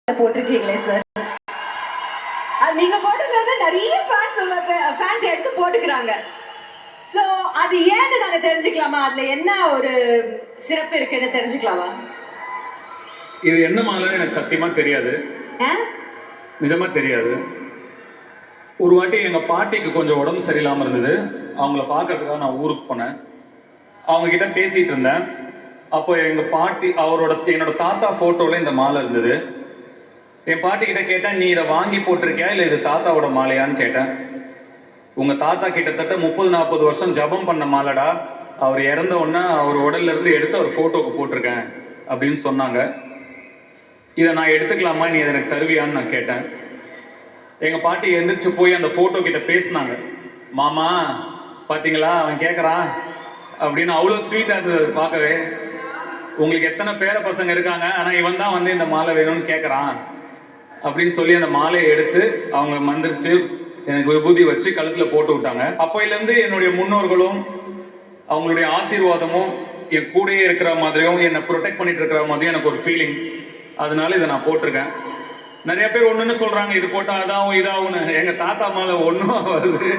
போட்டிருக்கீங்களே sir, நீங்க போட்டதுல நிறைய fans எடுத்து போட்டுக்கிறாங்க. சோ அது ஏன்னு நாங்க தெரிஞ்சுக்கலாமா? அதுல என்ன ஒரு சிறப்பு இருக்குன்னு தெரிஞ்சுக்கலாமா? இது என்ன மாலைன்னு எனக்கு சத்தியமா தெரியாது, நிஜமா தெரியாது. ஒரு வாட்டி எங்க பாட்டிக்கு கொஞ்சம் உடம்பு சரியில்லாம இருந்தது. அவங்கள பார்க்கறதுக்காக நான் ஊருக்கு போனேன். அவங்க கிட்ட பேசிட்டு இருந்தேன். அப்போ எங்க பாட்டி என்னோட தாத்தா போட்டோல இந்த மாலை இருந்தது. என் பாட்டி கிட்ட கேட்டேன், நீ இதை வாங்கி போட்டிருக்கியா இல்லை இது தாத்தாவோட மாலையான்னு கேட்டேன். உங்க தாத்தா கிட்டத்தட்ட 30-40 வருஷம் ஜபம் பண்ண மாலைடா, அவர் இறந்த உடனே அவர் உடல்ல இருந்து எடுத்து அவர் போட்டோக்கு போட்டிருக்கேன் அப்படின்னு சொன்னாங்க. இதை நான் எடுத்துக்கலாமா, நீ எனக்கு தருவியான்னு நான் கேட்டேன். எங்க பாட்டி எந்திரிச்சு போய் அந்த போட்டோ கிட்ட பேசினாங்க. மாமா பாத்தீங்களா அவன் கேட்கறான் அப்படின்னு. அவ்வளோ ஸ்வீட்டா இருந்தது பார்க்கவே. உங்களுக்கு எத்தனை பேர பசங்க இருக்காங்க, ஆனா இவன் தான் வந்து இந்த மாலை வேணும்னு கேட்கறான் அப்படின்னு சொல்லி அந்த மாலையை எடுத்து அவங்க மந்திரிச்சு எனக்கு விபூதி வச்சு கழுத்துல போட்டு விட்டாங்க. அப்பையிலேருந்து என்னுடைய முன்னோர்களும் அவங்களுடைய ஆசீர்வாதமும் என் கூடயே இருக்கிற மாதிரியும் என்னை ப்ரொடெக்ட் பண்ணிட்டு இருக்கிற மாதிரியும் எனக்கு ஒரு ஃபீலிங். அதனால இதை நான் போட்டிருக்கேன். நிறைய பேர் ஒண்ணுன்னு சொல்றாங்க, இது போட்டா அதாவும் இதாகும்னு. எங்க தாத்தா மாலை ஒன்றும் வருது.